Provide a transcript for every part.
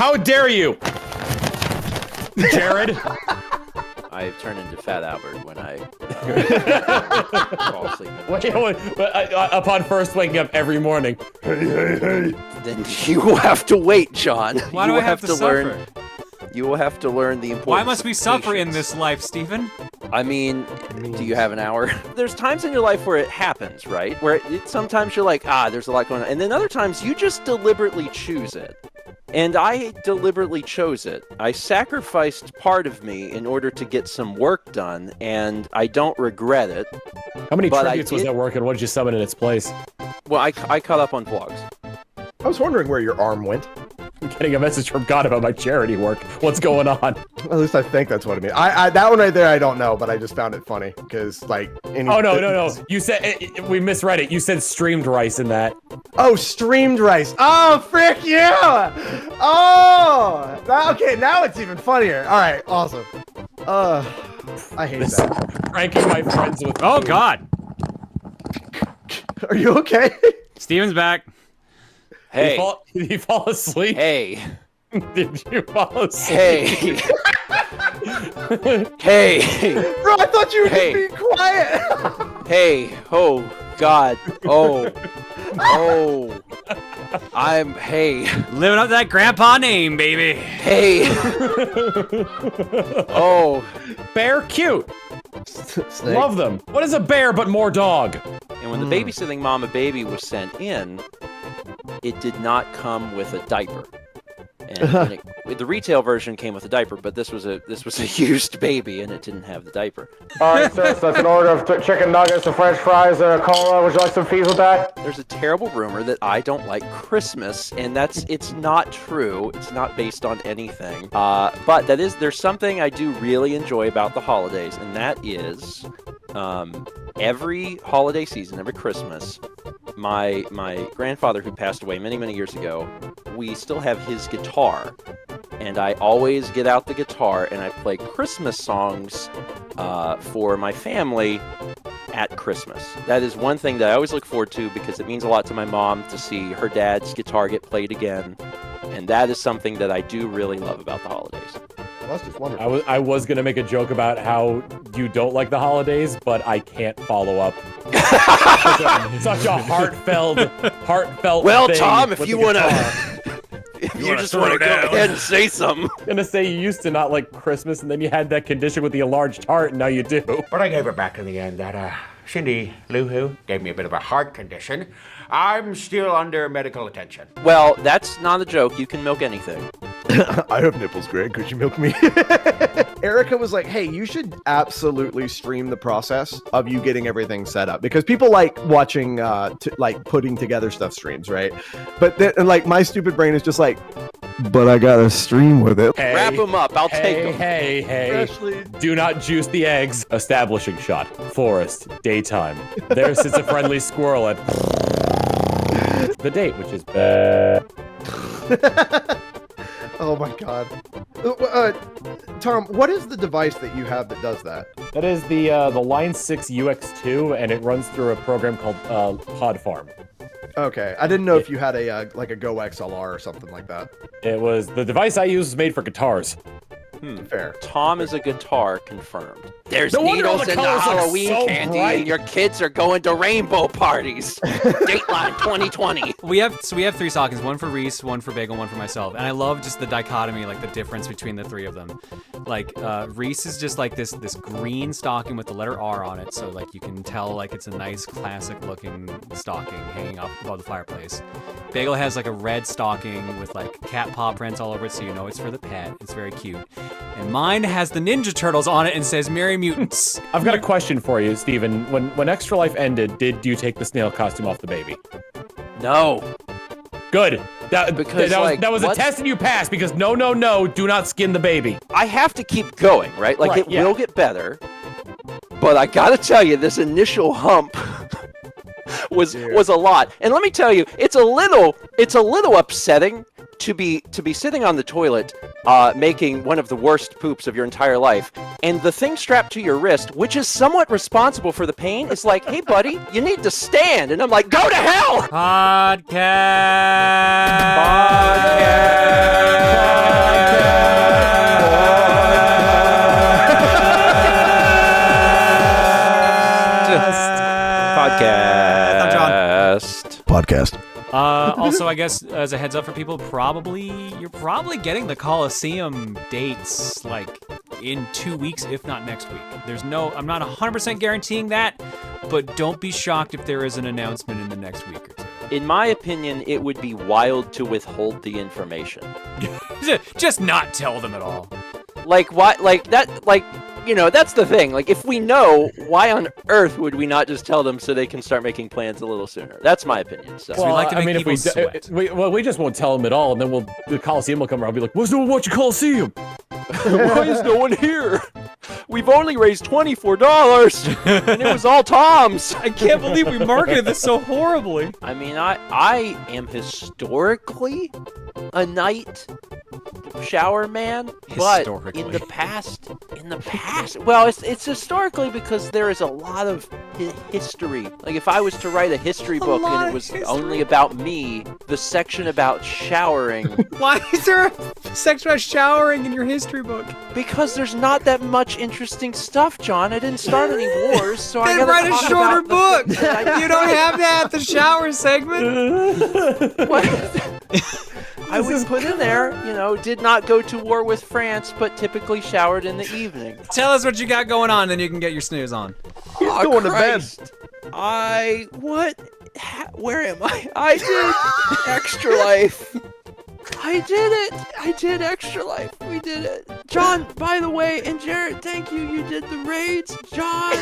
How dare you? Jared? I turn into Fat Albert when I fall asleep. Upon first waking up every morning. Hey. Then you will have to wait, John. Why do I have to suffer? You will have to learn the importance. Why must we suffer in patience. this life, Stephen? I mean, do you have an hour? There's times in your life where it happens, right? Where sometimes you're like, there's a lot going on. And then other times you just deliberately choose it. And I deliberately chose it. I sacrificed part of me in order to get some work done, and I don't regret it. How many tributes was that work, and what did you summon in its place? Well, I caught up on vlogs. I was wondering where your arm went. I'm getting a message from God about my charity work. What's going on? At least I think that's what it means. That one right there, I don't know, but I just found it funny because, like, no. You said we misread it. You said streamed rice in that. Oh, streamed rice. Oh, frick yeah! Oh, okay. Now it's even funnier. All right, awesome. I hate that. Pranking my friends with. Oh God! Are you okay? Steven's back. Hey. Did he fall asleep? Hey. Did you fall asleep? Hey. Hey. Bro, I thought you were just being quiet. Hey. Oh, God. Oh. Hey. Living up that grandpa name, baby. Hey. Oh. Bear cute. Snake. Love them. What is a bear but more dog? And when the babysitting mama baby was sent in, it did not come with a diaper. And the retail version came with a diaper, but this was a used baby, and it didn't have the diaper. All right, sir, so that's an order of chicken nuggets, some French fries, cola. Would you like some fees with that? There's a terrible rumor that I don't like Christmas, and it's not true. It's not based on anything. But there's something I do really enjoy about the holidays, and that is every holiday season, every Christmas, my grandfather, who passed away many, many years ago, we still have his guitar, and I always get out the guitar and I play Christmas songs for my family at Christmas. That is one thing that I always look forward to because it means a lot to my mom to see her dad's guitar get played again, and that is something that I do really love about the holidays. Well, that's just wonderful. I was gonna make a joke about how you don't like the holidays, but I can't follow up. Such a heartfelt. Well, thing Tom, if with you the wanna, guitar. if you just wanna go ahead and say something. I'm gonna say you used to not like Christmas, and then you had that condition with the enlarged heart, and now you do. But I gave it back in the end. That Cindy Lou Who gave me a bit of a heart condition. I'm still under medical attention. Well, that's not a joke. You can milk anything. I have nipples, Greg. Could you milk me? Erica was like, hey, you should absolutely stream the process of you getting everything set up because people like watching, like putting together stuff streams, right? But then, like, my stupid brain is just like, but I gotta stream with it. Hey, Wrap them up. I'll take them. Hey. Especially... Do not juice the eggs. Establishing shot. Forest. Daytime. There sits a friendly squirrel at the date, which is Oh my god. Tom, what is the device that you have that does that? That is the Line 6 UX2, and it runs through a program called Pod Farm. Okay, I didn't know if you had a like a Go XLR or something like that. It was the device I use was made for guitars. Fair. Tom is a guitar confirmed. There's No wonder all needles the in the colors look Halloween so candy, bright. and your kids are going to rainbow parties. Dateline 2020. We have 3 stockings, one for Reese, one for Bagel, one for myself. And I love just the dichotomy, like the difference between the 3 of them. Like Reese is just like this green stocking with the letter R on it, so like you can tell like it's a nice classic looking stocking hanging up above the fireplace. Bagel has like a red stocking with like cat paw prints all over it, so you know it's for the pet. It's very cute. And mine has the Ninja Turtles on it and says Merry Mutants. I've got a question for you, Steven. When Extra Life ended, did you take the snail costume off the baby? No. Good. That was a what? test and you passed because no, do not skin the baby. I have to keep going, right? Like, Right, it yeah. will get better. But I gotta tell you, this initial hump was a lot. And let me tell you, it's a little upsetting to be sitting on the toilet making one of the worst poops of your entire life, and the thing strapped to your wrist, which is somewhat responsible for the pain, is like, hey buddy, you need to stand. And I'm like, go to hell! Podcast. podcast. Also, I guess as a heads up for people, you're probably getting the Coliseum dates like in 2 weeks, if not next week. I'm not 100% guaranteeing that, but don't be shocked if there is an announcement in the next week or two. In my opinion, it would be wild to withhold the information. Just not tell them at all. Like, why? Like, that, like, you know, that's the thing. Like, if we know, why on earth would we not just tell them so they can start making plans a little sooner? That's my opinion. So. We like to make people sweat. We just won't tell them at all, and then the Coliseum will come around and be like, what's no one watching Coliseum? Why is no one here? We've only raised $24, and it was all Tom's. I can't believe we marketed this so horribly. I mean, I am historically a night shower man, but in the past, well, it's historically because there is a lot of history. Like, if I was to write a history book and it was only about me, the section about showering. Why is there a section about showering in your history book? Because there's not that much interesting stuff, John. I didn't start any wars, so I Then gotta write a talk shorter about book. the things that I You don't have to have the shower segment. What? I would put in there, you know, did not go to war with France, but typically showered in the evening. Tell us what you got going on, then you can get your snooze on. He's going to bed. Where am I? I did Extra Life. I did it. I did Extra Life. We did it. John, by the way, and Jared, thank you. You did the raids. John,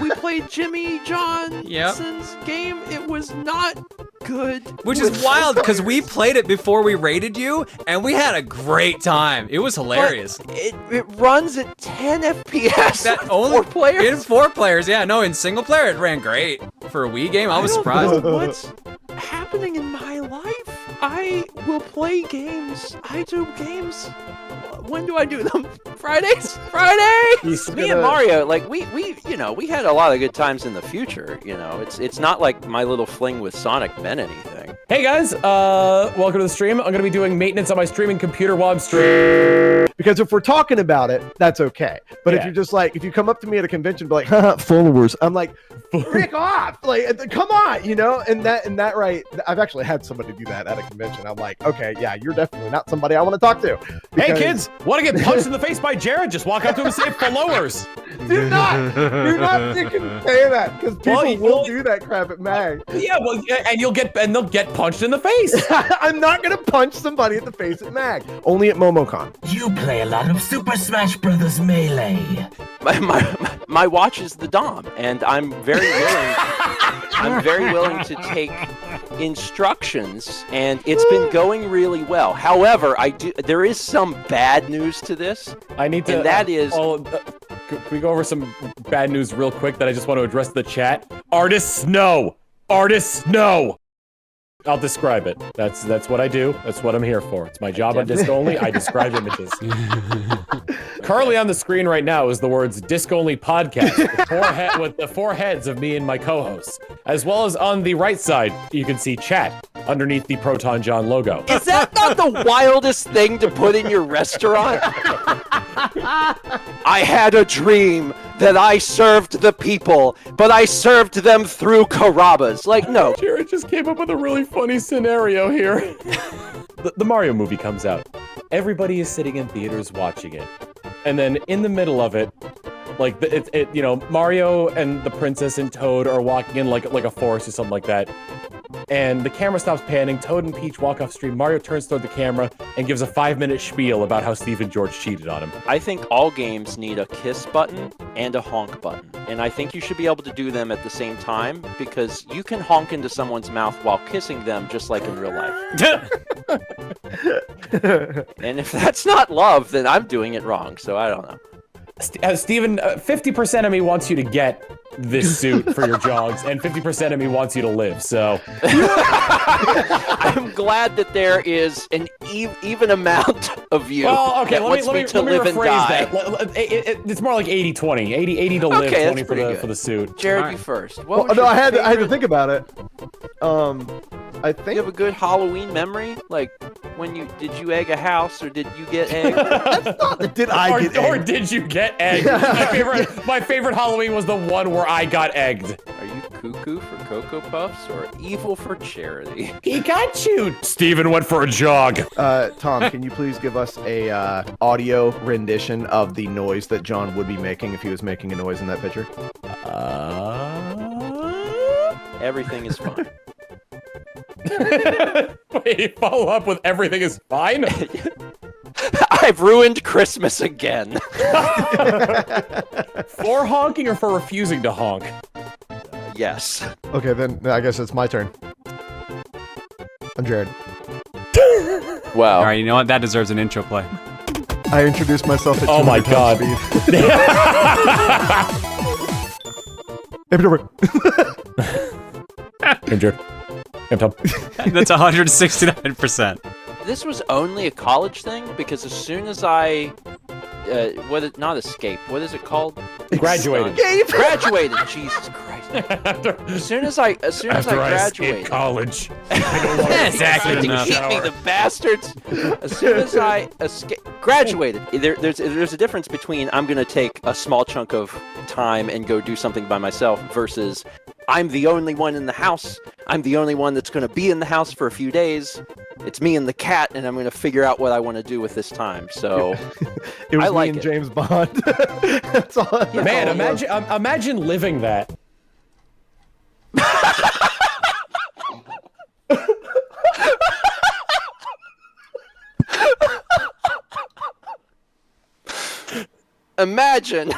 we played Jimmy Johnson's game. It was not good. Which is wild, because we played it before we raided you, and we had a great time. It was hilarious. But it runs at 10 FPS. That only 4 players? In 4 players, yeah. No, in single player, it ran great. For a Wii game, I was surprised. What's happening in my life? I will play games. I do games. When do I do them? Fridays? Friday! Me and Mario, like, we you know, we had a lot of good times in the future, you know. It's not like my little fling with Sonic meant anything. Hey guys, welcome to the stream. I'm gonna be doing maintenance on my streaming computer while I'm streaming. Because if we're talking about it, that's okay. But if you're just like, if you come up to me at a convention, be like, haha, followers, I'm like, frick off! Like, come on, you know? And that right, I've actually had somebody do that at a convention. I'm like, okay, yeah, you're definitely not somebody I want to talk to. Hey kids, want to get punched in the face by Jared? Just walk up to him and say followers. Do not freaking say that, because people will do that crap at MAG. Yeah, well, and they'll get punched in the face. I'm not gonna punch somebody in the face at MAG. Only at MomoCon. You play a lot of Super Smash Brothers Melee. My watch is the Dom, and I'm very willing. I'm very willing to take instructions, and it's been going really well. However, there is some bad news to this. I need to. And that is. Can we go over some bad news real quick that I just want to address the chat? Artists, no. Artists, no. I'll describe it. That's what I do. That's what I'm here for. It's my job on Disc Only. I describe images. Currently on the screen right now is the words Disc Only Podcast with the 4 heads of me and my co-hosts. As well as on the right side, you can see chat underneath the Proton John logo. Is that not the wildest thing to put in your restaurant? I had a dream that I served the people, but I served them through Carrabba's. Like, no. Jared just came up with a really funny scenario here. The Mario movie comes out. Everybody is sitting in theaters watching it. And then in the middle of it, like, you know, Mario and the princess and Toad are walking in like a forest or something like that. And the camera stops panning, Toad and Peach walk off stream, Mario turns toward the camera and gives a 5-minute spiel about how Steve and George cheated on him. I think all games need a kiss button and a honk button. And I think you should be able to do them at the same time, because you can honk into someone's mouth while kissing them just like in real life. And if that's not love, then I'm doing it wrong, so I don't know. Steven, 50% of me wants you to get this suit for your jogs, and 50% of me wants you to live, so... I'm glad that there is an even amount of you. Well, okay, let me rephrase die. that. It's more like 80-20. 80 to live, 20 for the suit. Jared, you first. I had to think about it. I think you have a good Halloween memory, like did you egg a house or did you get egged? That's not, did I get egged? Or did you get egged? My favorite Halloween was the one where I got egged. Are you cuckoo for Cocoa Puffs or evil for charity? He got you. Steven went for a jog. Tom, can you please give us a audio rendition of the noise that John would be making if he was making a noise in that picture? Everything is fine. Wait, follow up with everything is fine? I've ruined Christmas again. For honking or for refusing to honk? Yes. Okay, then I guess it's my turn. I'm Jared. Wow. All right, you know what? That deserves an intro play. I introduced myself at Oh my 200 times speed. I'm Jared. I'm Tom. That's 169%. This was only a college thing because as soon as I, not escape, what is it called? Graduated. Graduated. Jesus Christ. As soon as I graduated. College. That's accurate Keep enough. me, the bastards. As soon as I graduated, there's a difference between I'm going to take a small chunk of time and go do something by myself versus I'm the only one in the house. I'm the only one that's going to be in the house for a few days. It's me and the cat, and I'm going to figure out what I want to do with this time. So It was I like me and it. James Bond. That's all. Man, all it was. imagine living that. imagine,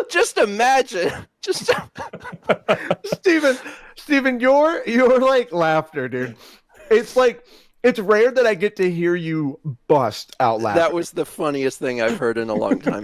just imagine, just. Steven, your like laughter, dude. It's like it's rare that I get to hear you bust out laughing. That was the funniest thing I've heard in a long time.